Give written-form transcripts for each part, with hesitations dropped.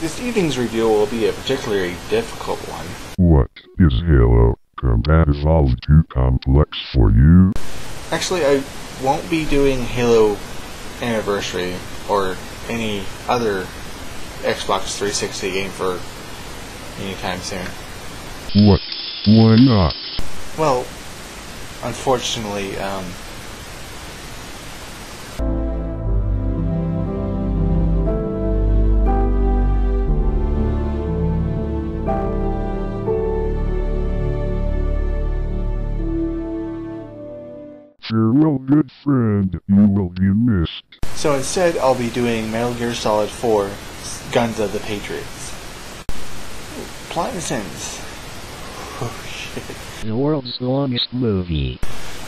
This evening's review will be a particularly difficult one. What is Halo Combat Evolved too complex for you? Actually, I won't be doing Halo Anniversary or any other Xbox 360 game for anytime soon. What? Why not? Well, unfortunately, Farewell, good friend, you will be missed. so instead I'll be doing Metal Gear Solid 4, Guns of the Patriots. Plot and sins. Oh shit. The world's longest movie.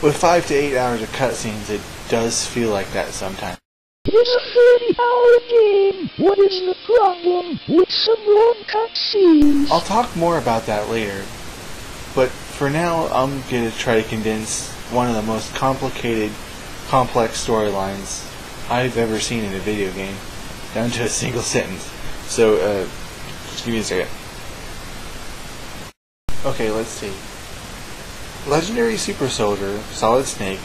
With 5 to 8 hours of cutscenes, it does feel like that sometimes. It is a 30-hour game! What is the problem with some long cutscenes? I'll talk more about that later, but for now I'm going to try to condense one of the most complicated, complex storylines I've ever seen in a video game down to a single sentence. So, just give me a second. Okay, let's see. Legendary super soldier, Solid Snake,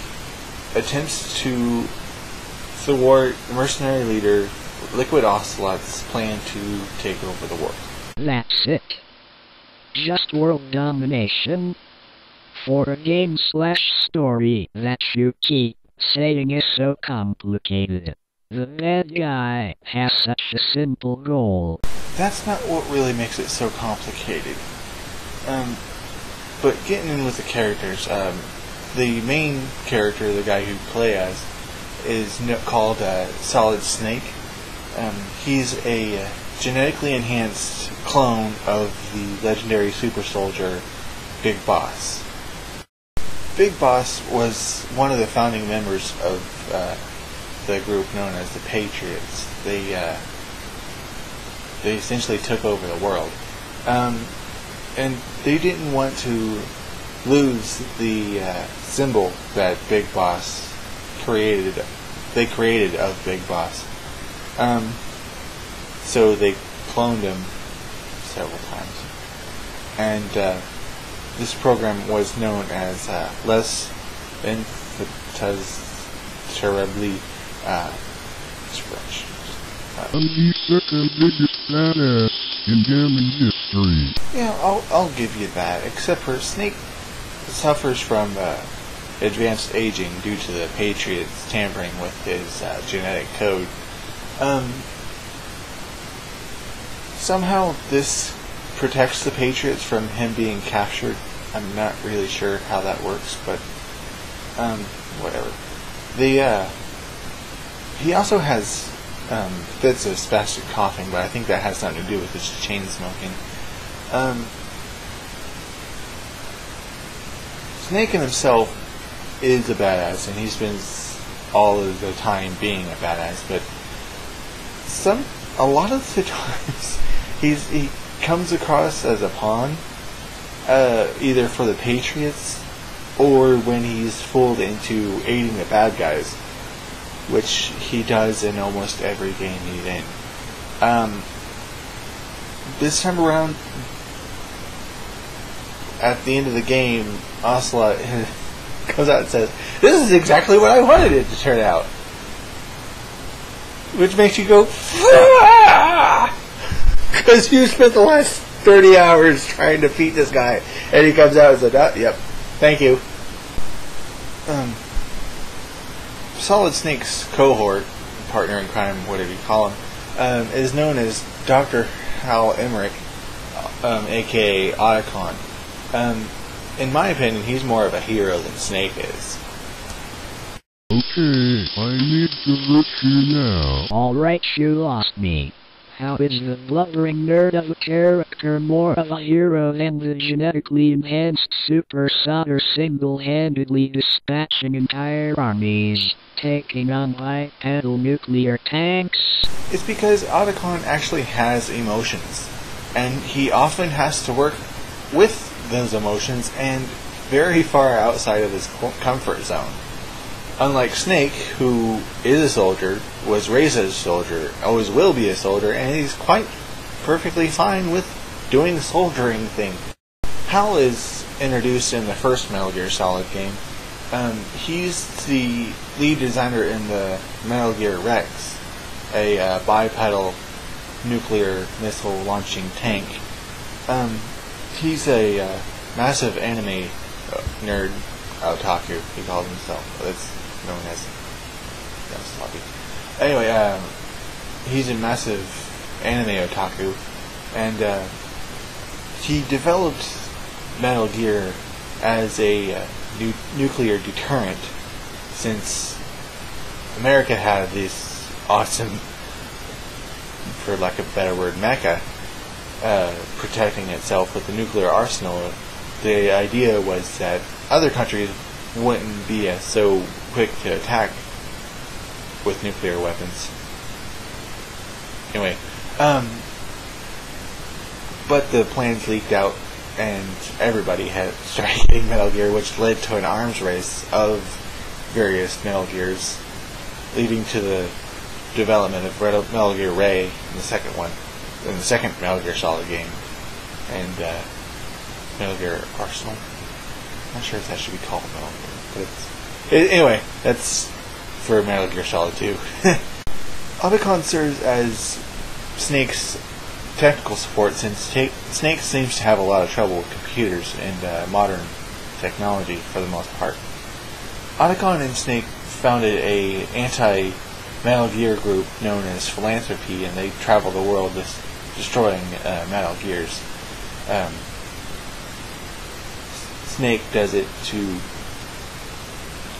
attempts to thwart mercenary leader Liquid Ocelot's plan to take over the world. That's it. Just world domination. For a game/story that you keep saying is so complicated. The bad guy has such a simple goal. That's not what really makes it so complicated. But getting in with the characters, the main character, the guy who play as, is called Solid Snake. He's a genetically enhanced clone of the legendary super soldier Big Boss. Big Boss was one of the founding members of the group known as the Patriots. They essentially took over the world. And they didn't want to lose the symbol that Big Boss created. They created of Big Boss. So they cloned him several times. And this program was known as Les Terribly French. The second biggest badass in gaming history. Yeah, I'll give you that. Except for Snake suffers from advanced aging due to the Patriots tampering with his genetic code. Somehow this protects the Patriots from him being captured. I'm not really sure how that works, but whatever. He also has fits of spastic coughing, but I think that has something to do with his chain smoking. Snake in himself is a badass, and he spends all of the time being a badass, but a lot of the times he comes across as a pawn, either for the Patriots or when he's fooled into aiding the bad guys, which he does in almost every game he's in. This time around, at the end of the game, Ocelot comes out and says, "This is exactly what I wanted it to turn out." Which makes you go, because you spent the last 30 hours trying to defeat this guy, and he comes out and says, "Oh, yep, thank you." Solid Snake's cohort, partner in crime, whatever you call him, is known as Dr. Hal Emmerich, aka Otacon. In my opinion, he's more of a hero than Snake is. Okay, I need to look you now. Alright, you lost me. How is the blubbering nerd of a character more of a hero than the genetically enhanced super soldier single-handedly dispatching entire armies, taking on bipedal nuclear tanks? It's because Otacon actually has emotions, and he often has to work with those emotions and very far outside of his comfort zone. Unlike Snake, who is a soldier, was raised as a soldier, always will be a soldier, and he's quite perfectly fine with doing the soldiering thing. Hal is introduced in the first Metal Gear Solid game. He's the lead designer in the Metal Gear Rex, a bipedal nuclear missile launching tank. He's a massive anime nerd, otaku, he calls himself. That's known as sloppy. Anyway, he's a massive anime otaku, and he developed Metal Gear as a nuclear deterrent, since America had this awesome, for lack of a better word, mecha protecting itself with the nuclear arsenal. The idea was that other countries wouldn't be so quick to attack with nuclear weapons. Anyway, but the plans leaked out, and everybody had started getting Metal Gear, which led to an arms race of various Metal Gears, leading to the development of Metal Gear Ray in the second Metal Gear Solid game, and Metal Gear Arsenal. I'm not sure if that should be called Metal Gear, but anyway, that's for Metal Gear Solid 2. Otacon serves as Snake's technical support, since Snake seems to have a lot of trouble with computers and modern technology for the most part. Otacon and Snake founded a anti-Metal Gear group known as Philanthropy, and they travel the world destroying Metal Gears. Snake does it to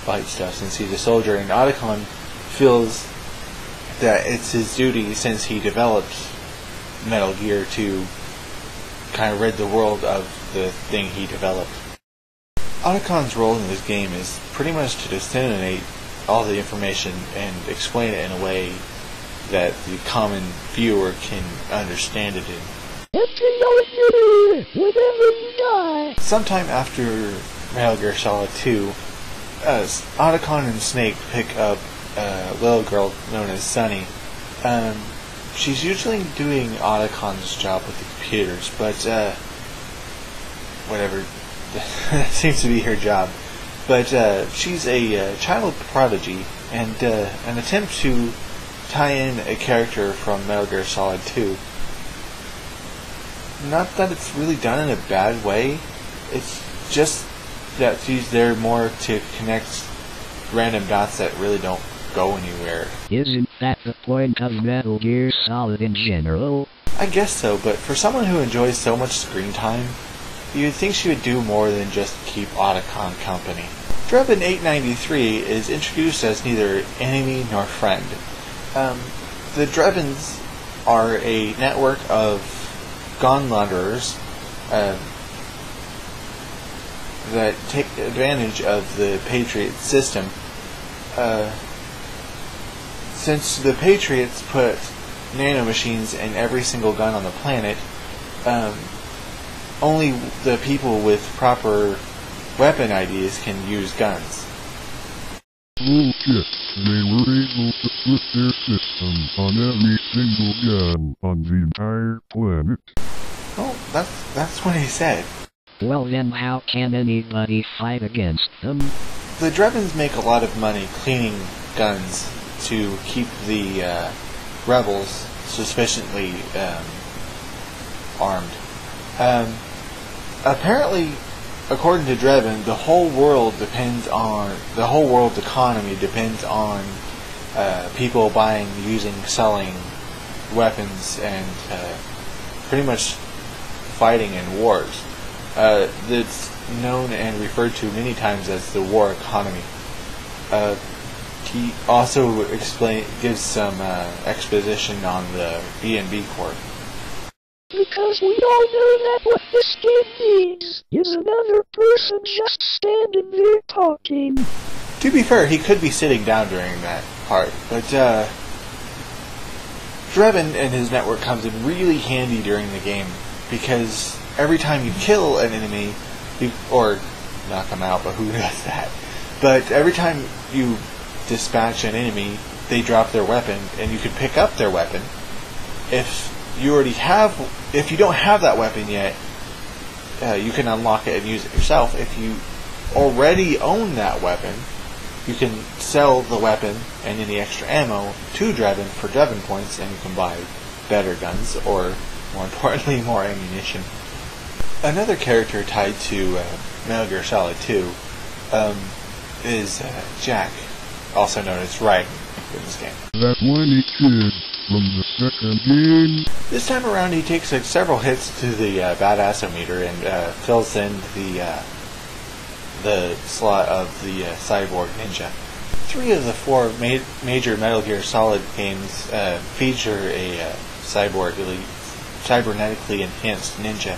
fight stuff since he's a soldier, and Otacon feels that it's his duty, since he developed Metal Gear, to kind of rid the world of the thing he developed. Otacon's role in this game is pretty much to disseminate all the information and explain it in a way that the common viewer can understand it in. Sometime after Metal Gear Solid 2, Otacon and Snake pick up a little girl known as Sunny. She's usually doing Otacon's job with the computers, but whatever, that seems to be her job. But she's a child prodigy, and an attempt to tie in a character from Metal Gear Solid 2. Not that it's really done in a bad way, it's just that she's there more to connect random dots that really don't go anywhere. Isn't that the point of Metal Gear Solid in general? I guess so, but for someone who enjoys so much screen time, you'd think she would do more than just keep Otacon company. Drebin 893 is introduced as neither enemy nor friend. The Drebins are a network of gun launderers that take advantage of the Patriots system. Since the Patriots put nanomachines in every single gun on the planet, only the people with proper weapon IDs can use guns. Bullshit. They were able to put their system on every single gun on the entire planet. Oh, that's what he said. Well then, how can anybody fight against them? The Drebins make a lot of money cleaning guns to keep the rebels sufficiently armed. Apparently, according to Drebin, the whole world's economy depends on people buying, using, selling weapons, and pretty much fighting in wars. It's known and referred to many times as the war economy. He also gives some exposition on the B&B Corp. Because we all know that what this game needs is another person just standing there talking. To be fair, he could be sitting down during that part, but Drebin and his network comes in really handy during the game, because every time you kill an enemy, or knock them out, but who does that? But every time you dispatch an enemy, they drop their weapon, and you can pick up their weapon. If you already have, if you don't have that weapon yet, you can unlock it and use it yourself. If you already own that weapon, you can sell the weapon and any extra ammo to Drebin for Drebin points, and you can buy better guns, or more importantly, more ammunition. Another character tied to Metal Gear Solid 2 is Jack, also known as Raiden in this game. That whiny kid from the second game. This time around, he takes several hits to the badass-o-meter and fills in the slot of the cyborg ninja. 3 of the 4 major Metal Gear Solid games feature a cybernetically enhanced ninja.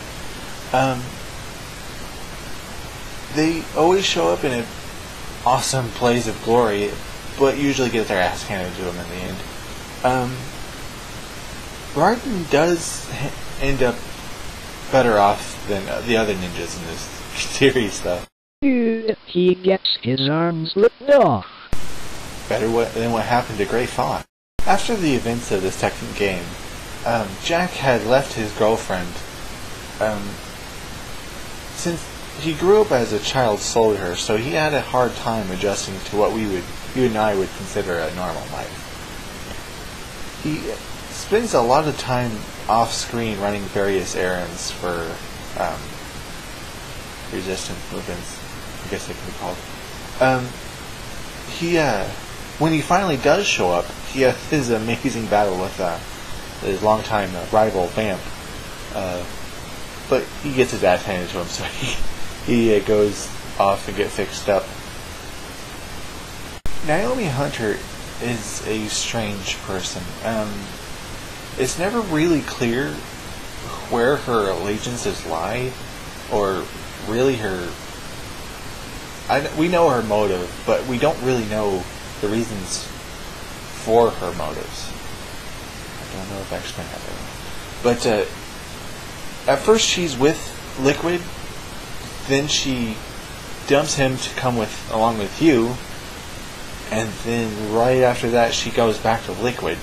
They always show up in an awesome blaze of glory, but usually get their ass handed to them in the end. Raiden does end up better off than the other ninjas in this series, though. He gets his arms ripped off. Better than what happened to Gray Fawn. After the events of the second game, Jack had left his girlfriend. Since he grew up as a child soldier, so he had a hard time adjusting to what you and I would consider a normal life. He spends a lot of time off screen running various errands for resistance movements, I guess they can be called. When he finally does show up, he has his amazing battle with his longtime rival Vamp. But he gets his ass handed to him, so he goes off and gets fixed up. Naomi Hunter is a strange person. It's never really clear where her allegiances lie, or really we know her motive, but we don't really know the reasons for her motives. I don't know if I explained that very well. But at first she's with Liquid, then she dumps him to come along with you, and then right after that she goes back to Liquid.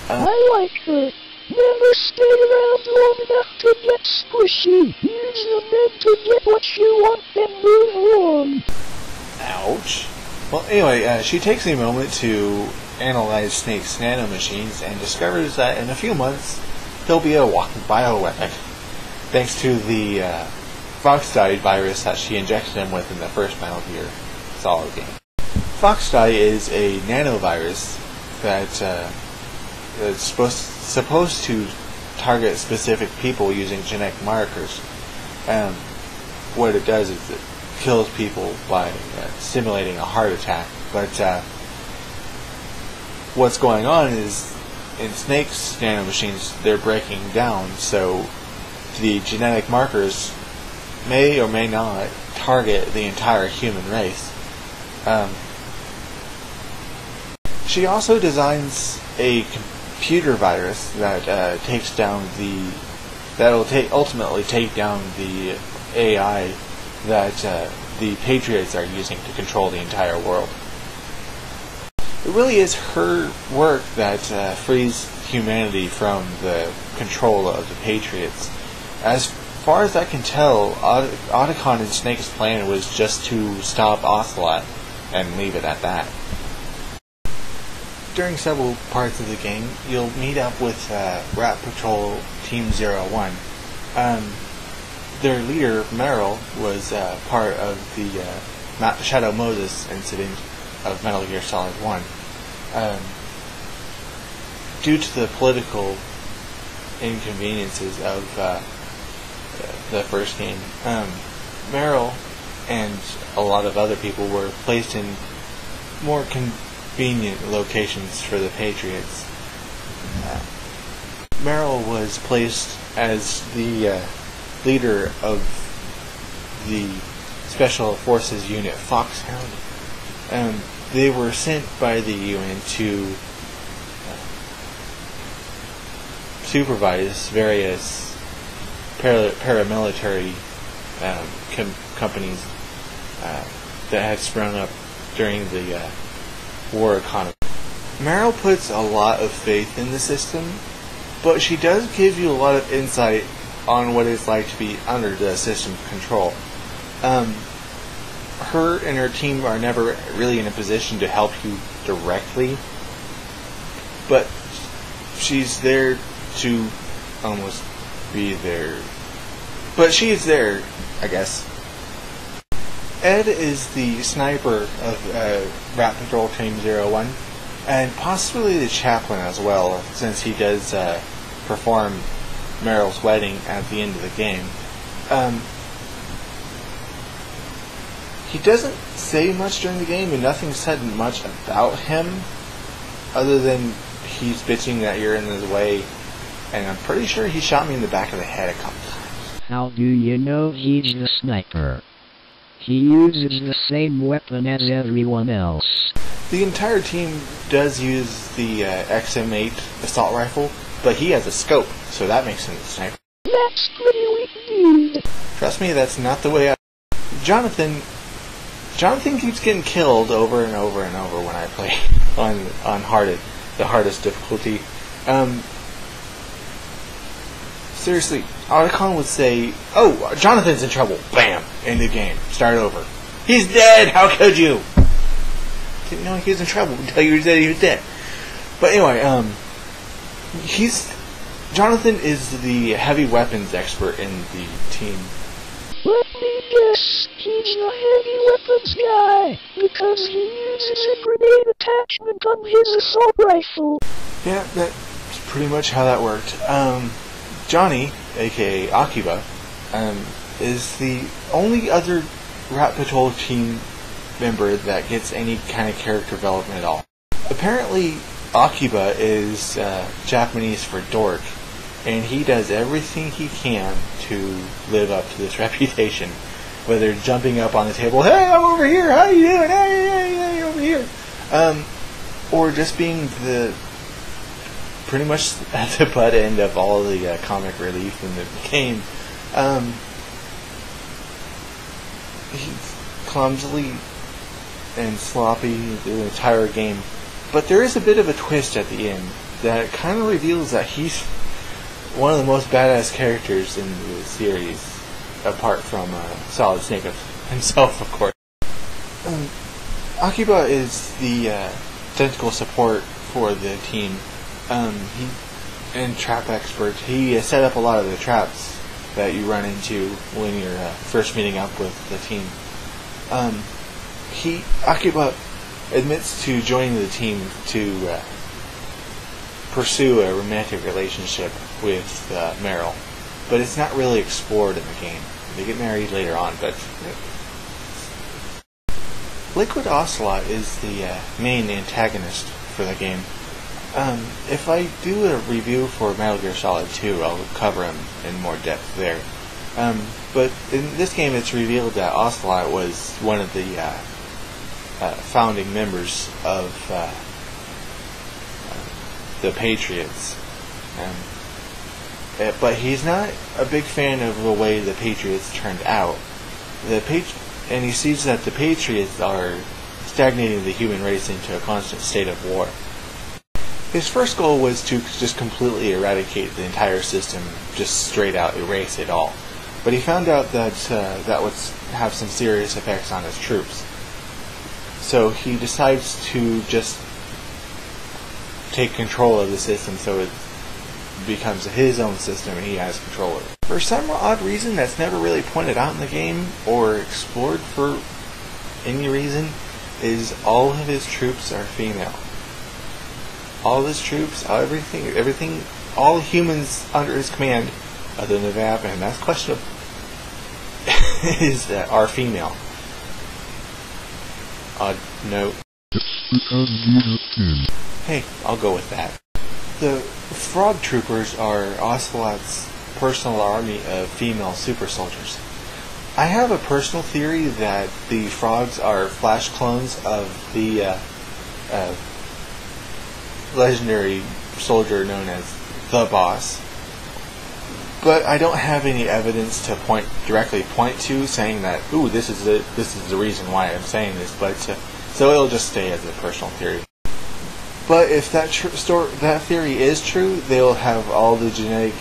I like her. Never stay around long enough to get squishy. Use the men to get what you want, then move on. Ouch. Well, anyway, she takes a moment to analyze Snake's nanomachines and discovers that in a few months he'll be a walking bioweapon, thanks to the Foxdie virus that she injected him with in the first Metal Gear Solid game. Foxdie is a nanovirus that is supposed to target specific people using genetic markers. What it does is it kills people by simulating a heart attack. But what's going on is in Snake's nanomachines, they're breaking down, so the genetic markers may or may not target the entire human race. She also designs a computer virus that ultimately take down the AI that the Patriots are using to control the entire world. It really is her work that frees humanity from the control of the Patriots. As far as I can tell, Otacon and Snake's plan was just to stop Ocelot and leave it at that. During several parts of the game, you'll meet up with Rat Patrol Team 01. Their leader, Meryl, was part of the Shadow Moses incident of Metal Gear Solid 1. Due to the political inconveniences of the first game, Meryl and a lot of other people were placed in more convenient locations for the Patriots. Meryl was placed as the leader of the Special Forces Unit Foxhound. They were sent by the UN to supervise various paramilitary companies that had sprung up during the war economy. Meryl puts a lot of faith in the system, but she does give you a lot of insight on what it's like to be under the system's control. Her and her team are never really in a position to help you directly, but she's there to almost be there. But she is there, I guess. Ed is the sniper of Rat Patrol Team 01, and possibly the chaplain as well, since he does perform Meryl's wedding at the end of the game. He doesn't say much during the game, and nothing's said much about him, other than he's bitching that you're in his way, and I'm pretty sure he shot me in the back of the head a couple times. How do you know he's the sniper? He uses the same weapon as everyone else. The entire team does use the XM8 assault rifle, but he has a scope, so that makes him the sniper. That's pretty weak. Trust me, that's not the way I... Jonathan keeps getting killed over and over and over when I play on the hardest difficulty. Seriously, Otacon would say, "Oh, Jonathan's in trouble." Bam! End of game. Start over. He's dead! How could you? Didn't know he was in trouble until you said he was dead. But anyway, Jonathan is the heavy weapons expert in the team. Let me guess, he's the heavy weapons guy, because he uses a grenade attachment on his assault rifle. Yeah, that's pretty much how that worked. Johnny, aka Akiba, is the only other Rat Patrol team member that gets any kind of character development at all. Apparently, Akiba is Japanese for dork, and he does everything he can to live up to this reputation. Whether jumping up on the table, "Hey, I'm over here, how you doing? Hey, over here." Or just being pretty much at the butt end of all the comic relief in the game. He's clumsily and sloppy the entire game. But there is a bit of a twist at the end that kind of reveals that he's one of the most badass characters in the series, apart from Solid Snake himself, of course. Akiba is the technical support for the team. And trap expert. He set up a lot of the traps that you run into when you're first meeting up with the team. Akiba admits to joining the team to pursue a romantic relationship with Meryl, but it's not really explored in the game. They get married later on, but Liquid Ocelot is the main antagonist for the game. If I do a review for Metal Gear Solid 2, I'll cover him in more depth there. But in this game, it's revealed that Ocelot was one of the founding members of the Patriots. But he's not a big fan of the way the Patriots turned out. And he sees that the Patriots are stagnating the human race into a constant state of war. His first goal was to just completely eradicate the entire system, just straight out erase it all. But he found out that that would have some serious effects on his troops. So he decides to just take control of the system so it becomes his own system and he has control of it. For some odd reason that's never really pointed out in the game or explored for any reason, is all of his troops are female. All of his troops, everything, all humans under his command, other than the VAP, and that's questionable, are female. Odd note. Hey, I'll go with that. The Frog Troopers are Ocelot's personal army of female super soldiers. I have a personal theory that the frogs are flash clones of the legendary soldier known as the Boss, but I don't have any evidence to directly point to saying that, ooh, this is the reason why I'm saying this. But so it'll just stay as a personal theory. But if that theory is true, they'll have all the genetic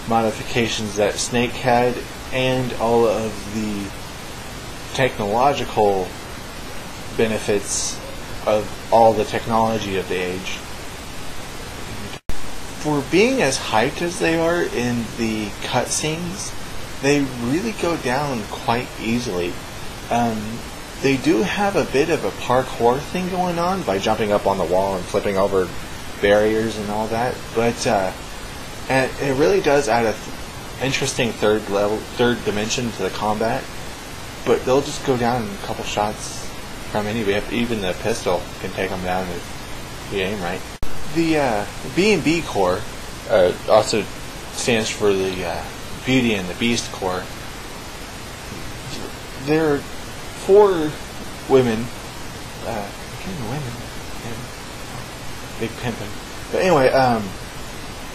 modifications that Snake had, and all of the technological benefits of all the technology of the age. For being as hyped as they are in the cutscenes, they really go down quite easily. They do have a bit of a parkour thing going on by jumping up on the wall and flipping over barriers and all that, but and it really does add a interesting third dimension to the combat. But they'll just go down in a couple shots from anybody. Even the pistol can take them down if you aim right. The B&B Corps also stands for the Beauty and the Beast Corps. There are 4 women. Women. Big pimpin'. But anyway,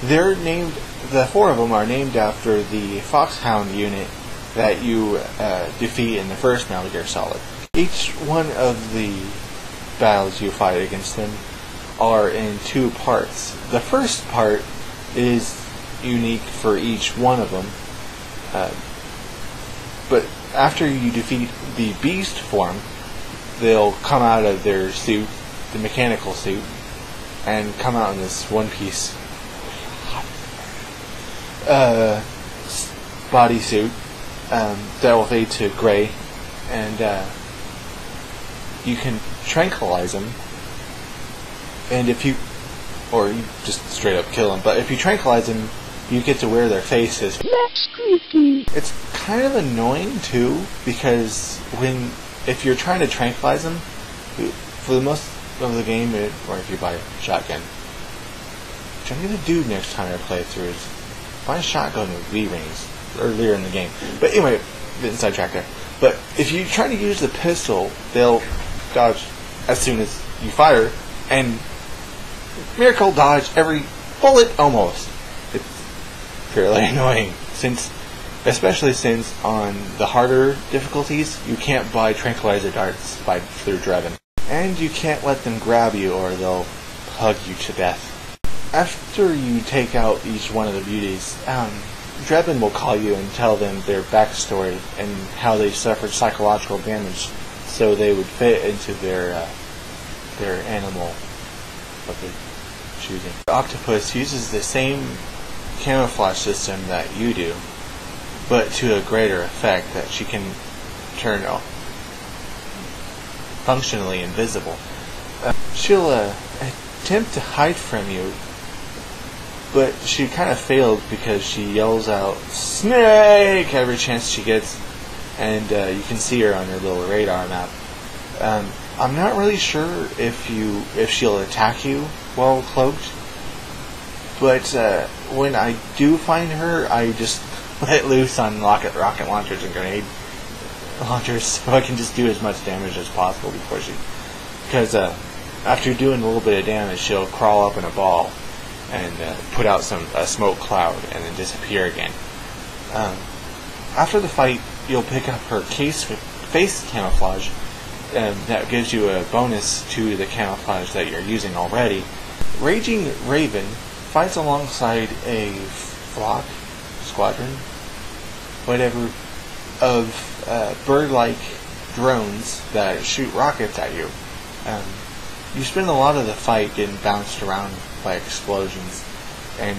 they're named. The 4 of them are named after the Foxhound unit that you defeat in the first Metal Gear Solid. Each one of the battles you fight against them are in 2 parts. The first part is unique for each one of them, but after you defeat the Beast form, they'll come out of their suit, the mechanical suit, and come out in this one-piece bodysuit that will fade to gray, and you can tranquilize them, and if you just straight up kill them, but if you tranquilize them, you get to wear their faces. That's creepy. It's kind of annoying too, because if you're trying to tranquilize them, for the most of the game, or if you buy a shotgun, which I'm gonna do next time I play through, is buy a shotgun with V-rings earlier in the game. But anyway, getting sidetracked there. But if you try to use the pistol, they'll dodge as soon as you fire, and miracle dodge every bullet almost. It's fairly annoying, especially since on the harder difficulties you can't buy tranquilizer darts through Drebin, and you can't let them grab you or they'll hug you to death. After you take out each one of the beauties, Drebin will call you and tell them their backstory and how they suffered psychological damage, so they would fit into their animal of their choosing. The octopus uses the same camouflage system that you do, but to a greater effect, that she can turn functionally invisible. She'll attempt to hide from you, but she kind of failed because she yells out "Snake" every chance she gets, and you can see her on her little radar map. I'm not really sure if she'll attack you while cloaked, but when I do find her, I just let loose on rocket launchers and grenade launchers, so I can just do as much damage as possible before because after doing a little bit of damage, she'll crawl up in a ball and put out a smoke cloud and then disappear again. After the fight, you'll pick up her face camouflage, that gives you a bonus to the camouflage that you're using already. Raging Raven fights alongside a flock, squadron, whatever, of bird-like drones that shoot rockets at you. You spend a lot of the fight getting bounced around by explosions and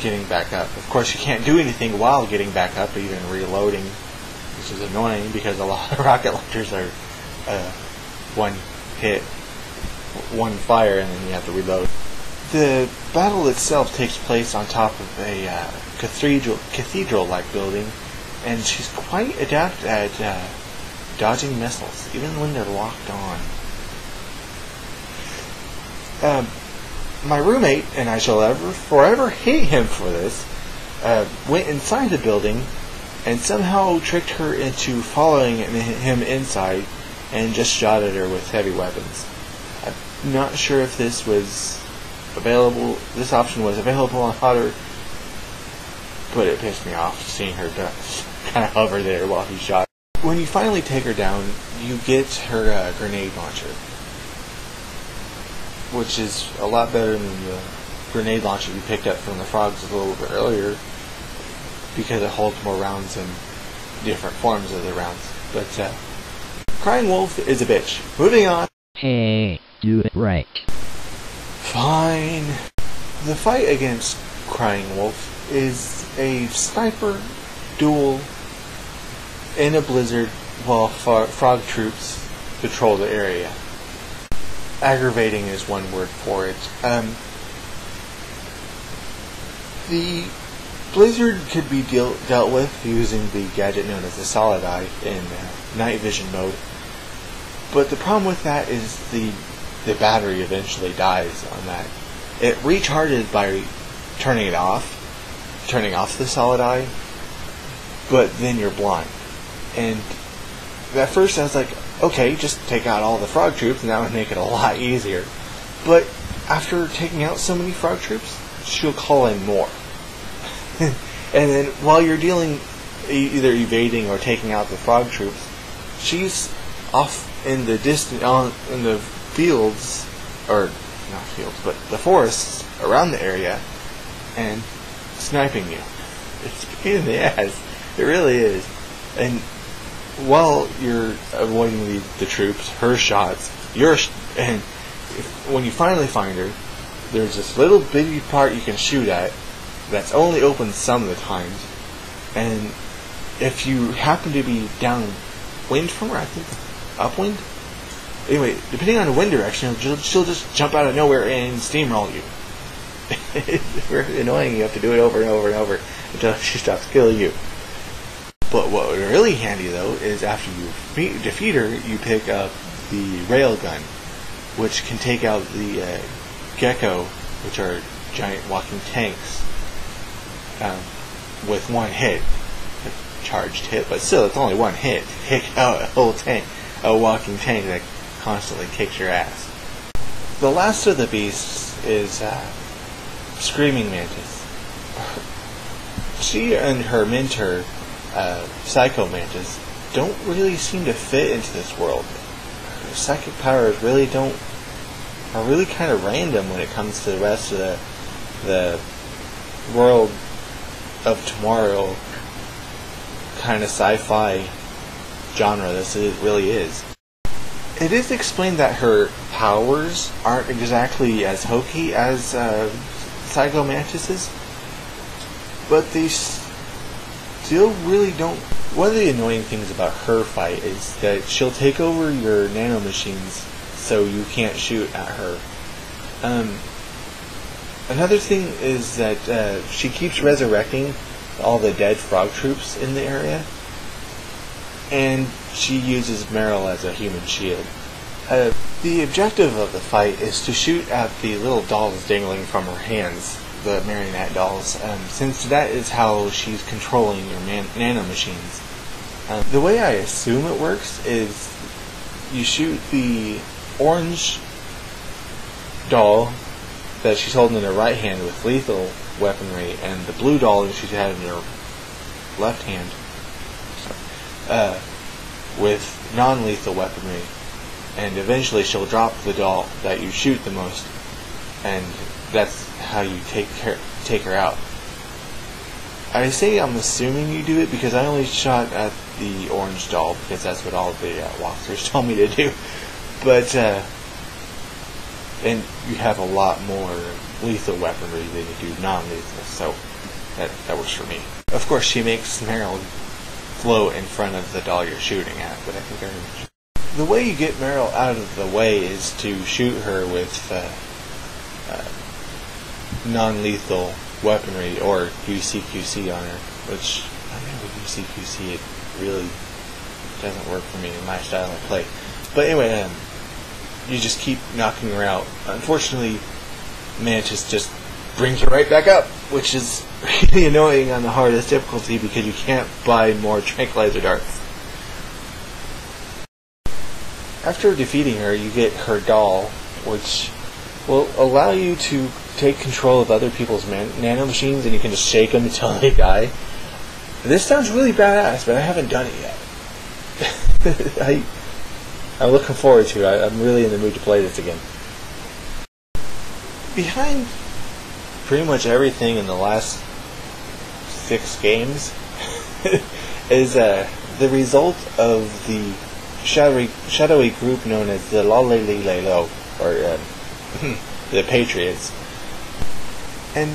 getting back up. Of course, you can't do anything while getting back up, even reloading, which is annoying because a lot of rocket launchers are one hit, one fire, and then you have to reload. The battle itself takes place on top of a cathedral-like building, and she's quite adept at dodging missiles, even when they're locked on. My roommate, and I shall forever hate him for this, went inside the building and somehow tricked her into following him inside and just shot at her with heavy weapons. I'm not sure if this option was available on Hutter, but it pissed me off seeing her kind of hover there while he shot. When you finally take her down, you get her grenade launcher. which is a lot better than the grenade launcher you picked up from the frogs a little bit earlier, because it holds more rounds and different forms of the rounds. But Crying Wolf is a bitch. Moving on. Hey, do it right. Fine. The fight against Crying Wolf is a sniper duel in a blizzard while frog troops patrol the area. Aggravating is one word for it. The blizzard could be dealt with using the gadget known as the Solid Eye in night vision mode, but the problem with that is the battery eventually dies on that. It recharges by turning off the Solid Eye, but then you're blind. And at first I was like, okay, just take out all the frog troops and that would make it a lot easier. But after taking out so many frog troops, she'll call in more. And then while you're dealing, either evading or taking out the frog troops, she's off in the in the fields, or not fields, but the forests around the area, and sniping you. It's a pain in the ass. It really is. And while you're avoiding the troops, her shots, when you finally find her, there's this little bitty part you can shoot at that's only open some of the times, and if you happen to be downwind from her, I think upwind. Anyway, depending on the wind direction, she'll just jump out of nowhere and steamroll you. It's very annoying. You have to do it over and over and over until she stops killing you. But what would be really handy though is after you defeat her, you pick up the railgun, which can take out the gecko, which are giant walking tanks, with one hit. A charged hit, but still it's only one hit to take out a whole tank, a walking tank that constantly kicks your ass. The last of the beasts is Screaming Mantis. She and her mentor, Psycho Mantis, don't really seem to fit into this world. Her psychic powers are really kind of random when it comes to the rest of the world of tomorrow kind of sci-fi genre this really is. It is explained that her powers aren't exactly as hokey as Psycho Mantis's, but they still really don't. One of the annoying things about her fight is that she'll take over your nanomachines so you can't shoot at her. Another thing is that she keeps resurrecting all the dead frog troops in the area, and she uses Meryl as a human shield. The objective of the fight is to shoot at the little dolls dangling from her hands, the marionette dolls, since that is how she's controlling your nanomachines. The way I assume it works is you shoot the orange doll that she's holding in her right hand with lethal weaponry, and the blue doll that she's had in her left hand with non-lethal weaponry, and eventually she'll drop the doll that you shoot the most, and that's how you take her out. I say I'm assuming you do it because I only shot at the orange doll because that's what all the walkthroughs told me to do, but and you have a lot more lethal weaponry than you do non-lethal, so that works for me. Of course, she makes Meryl float in front of the doll you're shooting at, but I think the way you get Meryl out of the way is to shoot her with non-lethal weaponry or UCQC on her, which I mean with UCQC it really doesn't work for me in my style of play. But anyway, you just keep knocking her out. Unfortunately, Mantis just brings her right back up, which is really annoying on the hardest difficulty because you can't buy more tranquilizer darts. After defeating her, you get her doll, which will allow you to take control of other people's nanomachines, and you can just shake them until they die. This sounds really badass, but I haven't done it yet. I'm looking forward to it. I'm really in the mood to play this again. behind pretty much everything in the last 6 games is the result of the shadowy group known as the Lo, or the Patriots. And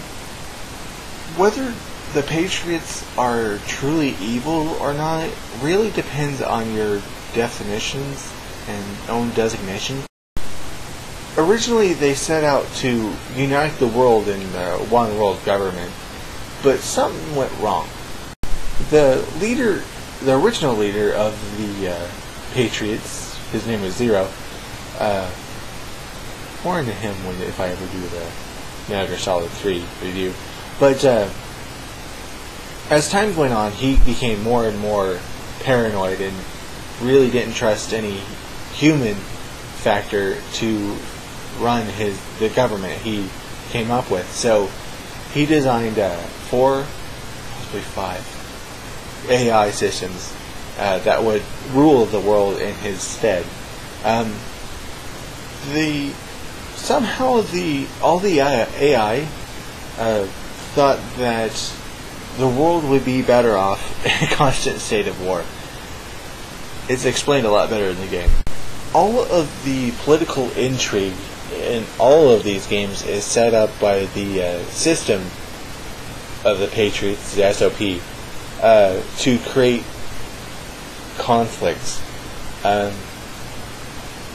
whether the Patriots are truly evil or not really depends on your definitions and own designation. Originally, they set out to unite the world in one world government, but something went wrong. The original leader of the Patriots, his name was Zero. More into him if I ever do the Metal Gear Solid 3 review. But as time went on, he became more and more paranoid and really didn't trust any human factor to run the government he came up with. So he designed 4, possibly 5 AI systems that would rule the world in his stead. All the AI thought that the world would be better off in a constant state of war. It's explained a lot better in the game. All of the political intrigue in all of these games is set up by the system of the Patriots, the SOP, to create conflicts.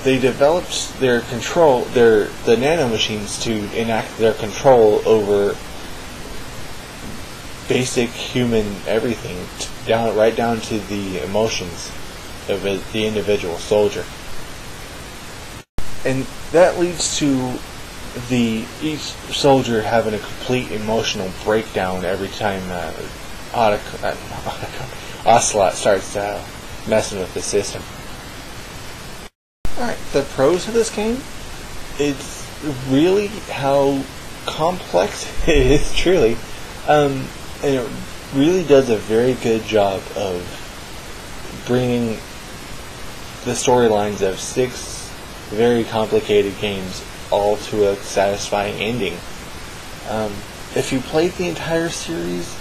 They developed their control, the nanomachines, to enact their control over basic human everything, right down to the emotions of the individual soldier. And that leads to each soldier having a complete emotional breakdown every time Ocelot starts messing with the system. Alright, the pros of this game, it's really how complex it is, truly. And it really does a very good job of bringing the storylines of 6 very complicated games all to a satisfying ending. If you played the entire series,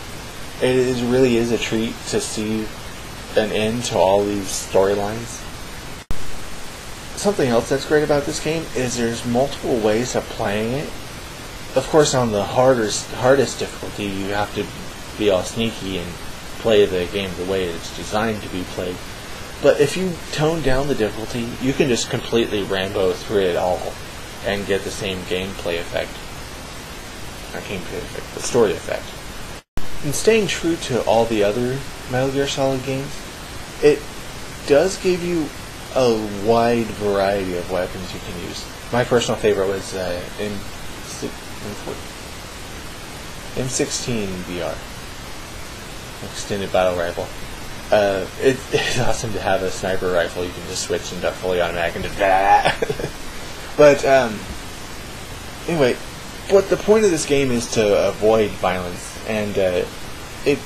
it really is a treat to see an end to all these storylines. Something else that's great about this game is there's multiple ways of playing it. Of course, on the hardest difficulty, you have to be all sneaky and play the game the way it's designed to be played. But if you tone down the difficulty, you can just completely Rambo through it all and get the same gameplay effect. Not gameplay effect, but story effect. And staying true to all the other Metal Gear Solid games, it does give you a wide variety of weapons you can use. My personal favorite was M16 VR, extended battle rifle. It's awesome to have a sniper rifle. You can just switch into fully automatic and just But anyway, what the point of this game is to avoid violence, and it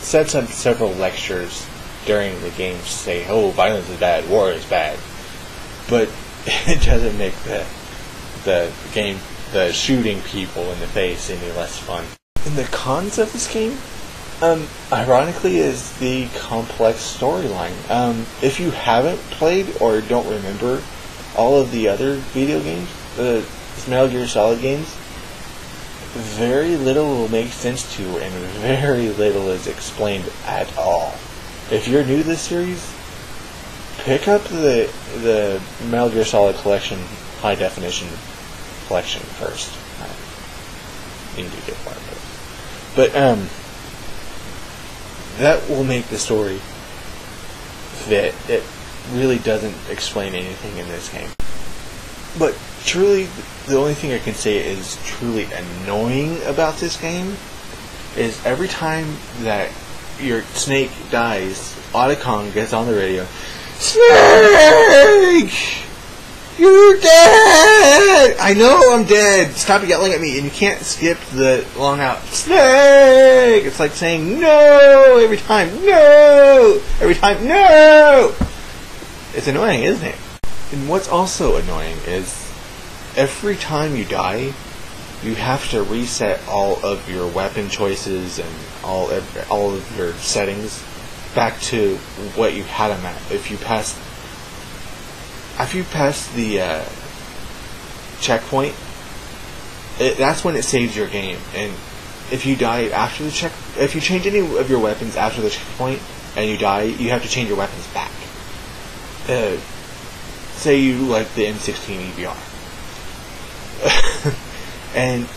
sets up several lectures during the game to say, "Oh, violence is bad, war is bad," but it doesn't make the shooting people in the face any less fun. And the cons of this game, ironically, is the complex storyline. If you haven't played or don't remember all of the other video games, the Metal Gear Solid games, very little will make sense to you, and very little is explained at all. If you're new to this series, pick up the Metal Gear Solid Collection High Definition Collection first. You need to get one of those. But that will make the story fit. It really doesn't explain anything in this game. But truly, the only thing I can say is truly annoying about this game is every time that your Snake dies, Otacon gets on the radio, "Snake! You're dead! I know I'm dead! Stop yelling at me!" And you can't skip the long out, "Snake!" It's like saying no every time, no! Every time, no! It's annoying, isn't it? And what's also annoying is every time you die, you have to reset all of your weapon choices and all of your settings back to what you had them at. If you pass the checkpoint, that's when it saves your game. And if you die after the if you change any of your weapons after the checkpoint and you die, you have to change your weapons back. Say you like the M16 EBR, and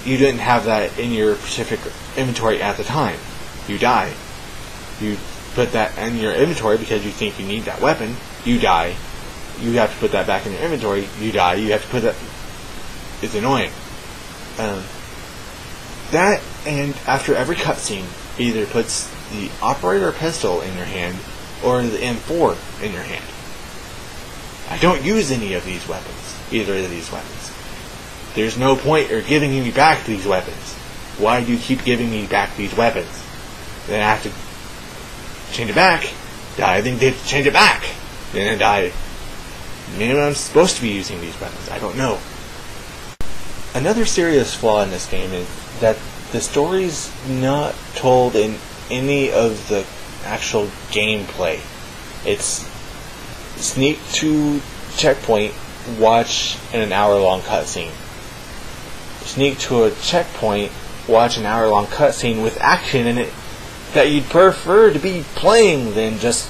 you didn't have that in your specific inventory at the time. You die. You put that in your inventory because you think you need that weapon. You die. You have to put that back in your inventory. You die. You have to put that. It's annoying. That, and after every cutscene, either puts the operator pistol in your hand or the M4 in your hand. I don't use any of these weapons. Either of these weapons. There's no point in giving me back these weapons. Why do you keep giving me back these weapons? Then I have to change it back. Die. Then they change it back. Then I die. Maybe I'm supposed to be using these weapons. I don't know. Another serious flaw in this game is that the story's not told in any of the actual gameplay. It's sneak to checkpoint, watch an hour-long cutscene. Sneak to a checkpoint, watch an hour-long cutscene with action in it that you'd prefer to be playing than just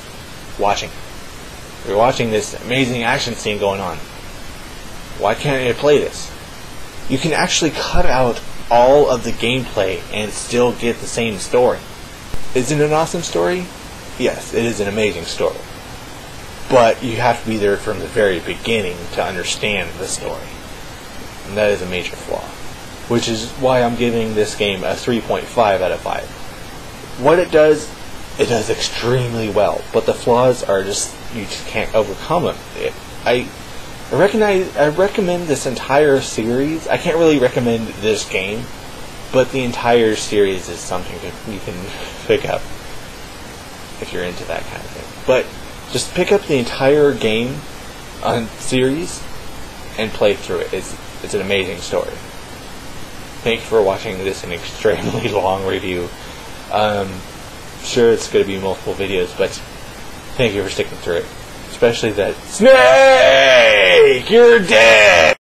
watching. You're watching this amazing action scene going on. Why can't I play this? You can actually cut out all of the gameplay and still get the same story. Is it an awesome story? Yes, it is an amazing story. But you have to be there from the very beginning to understand the story. And that is a major flaw. Which is why I'm giving this game a 3.5 out of 5. What it does extremely well. But the flaws are just, you just can't overcome them. I recommend this entire series. I can't really recommend this game, but the entire series is something that you can pick up if you're into that kind of thing. But just pick up the entire game on series and play through it. It's an amazing story. Thank you for watching this an extremely long review. Sure, it's going to be multiple videos, but thank you for sticking through it. Especially that Snake! You're dead!